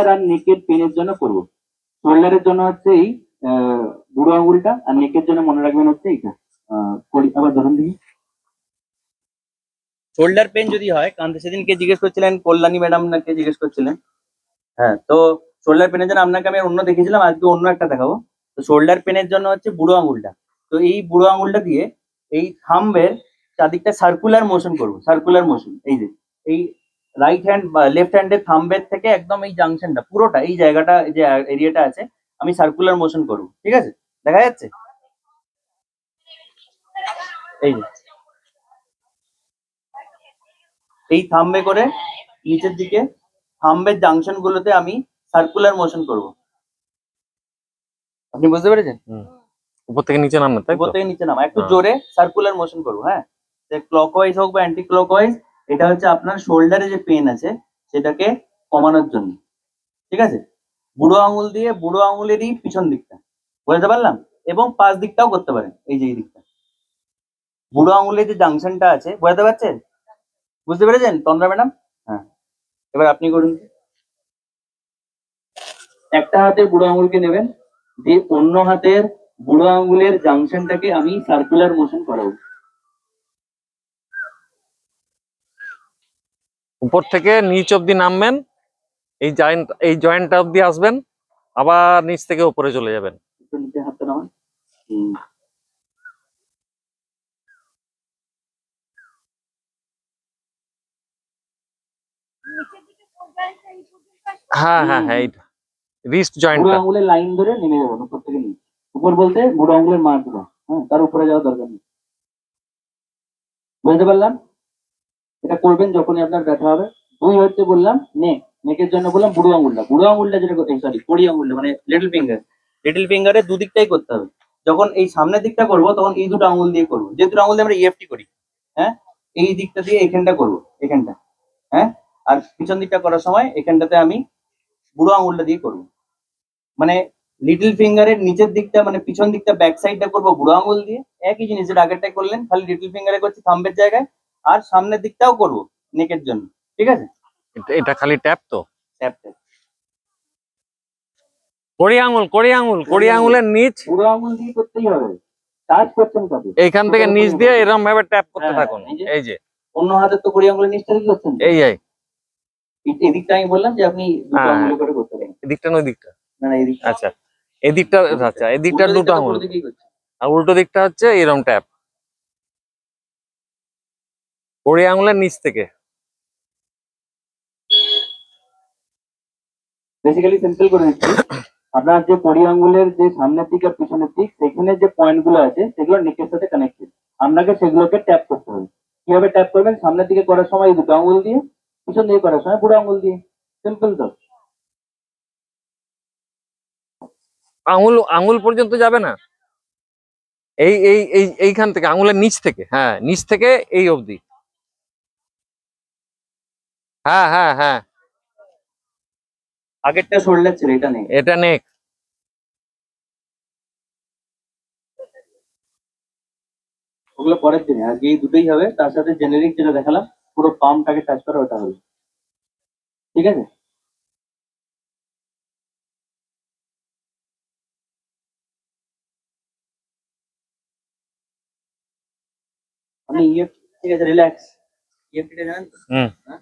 আর নেকের পেনের জন্য করব। শোল্ডারের জন্য হচ্ছে এই বুড়ো আঙুলটা, আর নেকের জন্য মনে রাখবেন হচ্ছে এইটা। আবার ধরুন দেখি। শোল্ডার পেন যদি হয়, কারণ সেদিনকে জিজ্ঞেস করছিলেন কল্যাণী ম্যাডাম নাকি জিজ্ঞেস করছিলেন। হ্যাঁ, তো শোল্ডার পেনের জন্য আপনাকে আমি অন্য দেখিয়েছিলাম, আজকে অন্য একটা দেখাবো। তো শোল্ডার পেনের জন্য হচ্ছে বুড়ো আঙুলটা। তো এই বুড়ো আঙুলটা দিয়ে এই থাম্বের চারদিকটা সার্কুলার মোশন করবো, সার্কুলার মোশন। এই যে এই রাইট হ্যান্ড বা লেফট হ্যান্ডের থাম্বের থেকে একদম এই জাংশনটা পুরোটা, এই জায়গাটা, যে এরিয়াটা আছে, আমি সার্কুলার মোশন করবো। ঠিক আছে, দেখা যাচ্ছে? এই যে এই থাম্বে করে নিচের দিকে থাম্বের জাংশন গুলোতে আমি সার্কুলার মোশন করব। আপনি বুঝতে পেরেছেন? উপর থেকে নিচে নামা, তাই উপর থেকে নিচে নামা, একটু জোরে সার্কুলার মোশন করবো। হ্যাঁ, ক্লকওয়াইজ হোক বা অ্যান্টি ক্লকওয়াইজ, এটা হচ্ছে আপনার শোল্ডারে যে পেন আছে সেটাকে কমানোর জন্য। ঠিক আছে, বুড়ো আঙুল দিয়ে বুড়ো আঙুলেরই পিছন দিকটা, বুঝতে পারলাম? এবং পাশ দিকটাও করতে পারেন, এই যে এই দিকটা বুড়ো আঙুলের যে জাংশনটা আছে, বুঝতে পারছেন? বুঝতে পেরেছেন তন্দ্রা ম্যাডাম? হ্যাঁ, এবার আপনি করুন। একটা হাতের বুড়ো আঙুলকে নেবেন, দিয়ে অন্য হাতের বুড়ো আঙুলের জাংশনটাকে আমি সার্কুলার মোশন করাবো। উপর থেকে নিচ অব্দি নামবেন, এই জয়েন্টটা অব্দি আসবেন, আবার নিচ থেকে উপরে চলে যাবেন। একটু নিচে হাতটা নামান। হ্যাঁ হ্যাঁ হ্যাঁ, এইটা রিস্ট বুড়ো জয়েন্টটা। আঙুলের লাইন ধরে নেমে যাবেন উপর থেকে নিচে। উপর বলতে বুড়ো আঙুলের মাঝটা, হ্যাঁ, তার উপরে যাওয়ার দরকার নেই। বুঝতে পারলাম? এটা করবেন যখনই আপনার ব্যথা হবে। দুই হচ্ছে বললাম নেক, নেকের জন্য বললাম বুড়ো আঙুলটা, বুড়ো আঙুলটা যেটা করতে, সরি কড়ি আঙুলটা মানে লিটল ফিঙ্গার, লিটল ফিঙ্গারের দুদিকটাই করতে হবে। যখন এই সামনের দিকটা করবো তখন এই দুটো আঙুল দিয়ে করবো, যে দুটো আঙুল দিয়ে আমরা ইএফটি করি। হ্যাঁ, এই দিকটা দিয়ে এখানটা করবো, এখানটা। হ্যাঁ, আর পিছন দিকটা করার সময় এখানটাতে আমি বুড়ো আঙুলটা দিয়ে করবো। মানে লিটল ফিঙ্গারের নিচের দিকটা মানে পিছন দিকটা ব্যাক সাইডটা করবো বুড়ো আঙুল দিয়ে, একই জিনিস যেটা আগেরটাই করলেন, খালি লিটল ফিঙ্গারে করছি থাম্বের জায়গায়, আর সামনের দিকটাও করবো নেকের জন্য। ঠিক আছে, এটা খালি ট্যাপ তো। ট্যাপ ট্যাপ কড়ি আঙুল, কড়ি আঙুল, কড়ি আঙুলের নিচ, বুড়ো আঙুল দিয়ে করতেই হবে। টাচ করছেন কবে? এইখান থেকে নিচ দিয়ে এরকম ভাবে ট্যাপ করতে থাকুন। এই যে অন্য হাতের তো কড়ি আঙুলের নিচটা কি করছেন? এই এই এদিকটা আমি বললাম যে আপনি দুটো আঙুলে করে করতে পারেন। এদিকটা না ওই দিকটা? না না, এদিকটা। আচ্ছা, এদিকটা, আচ্ছা এদিকটা দুটো আঙুল, দিকেই করছেন। আর উল্টো দিকটা হচ্ছে এরকম ট্যাপ, কড়ি আঙুলের নিচ থেকে। বেসিক্যালি সিম্পল করে দিচ্ছি। আপনার যে কড়ি আঙুলের যে সামনের দিক আর পিছনের দিক, সেখানে যে পয়েন্ট গুলো আছে সেগুলো নেকের সাথে কানেক্টেড, আপনাকে সেগুলোকে ট্যাপ করতে হবে। কিভাবে ট্যাপ করবেন? সামনের দিকে করার সময় এই দুটো আঙুল দিয়ে, পিছন দিকে করার সময় বুড়ো আঙুল দিয়ে। সিম্পল তো। আঙুল আঙুল পর্যন্ত যাবে না, এই এই এই এইখান থেকে আঙুলের নিচ থেকে, হ্যাঁ নিচ থেকে এই অবধি। হ্যাঁ হ্যাঁ হ্যাঁ, আগেরটা শোল্ডার ছিল, এটা নেই। এটা নেক। ওগুলো পরের দিনে, আজকে এই দুটোই হবে, তার সাথে জেনেরিক যেটা দেখালাম পুরো পাম্পটাকে টাচ করা, ওটা হবে। ঠিক আছে, আপনি ঠিক আছে, রিল্যাক্স। ইএফটিটা জানেন তো? হুম, হ্যাঁ,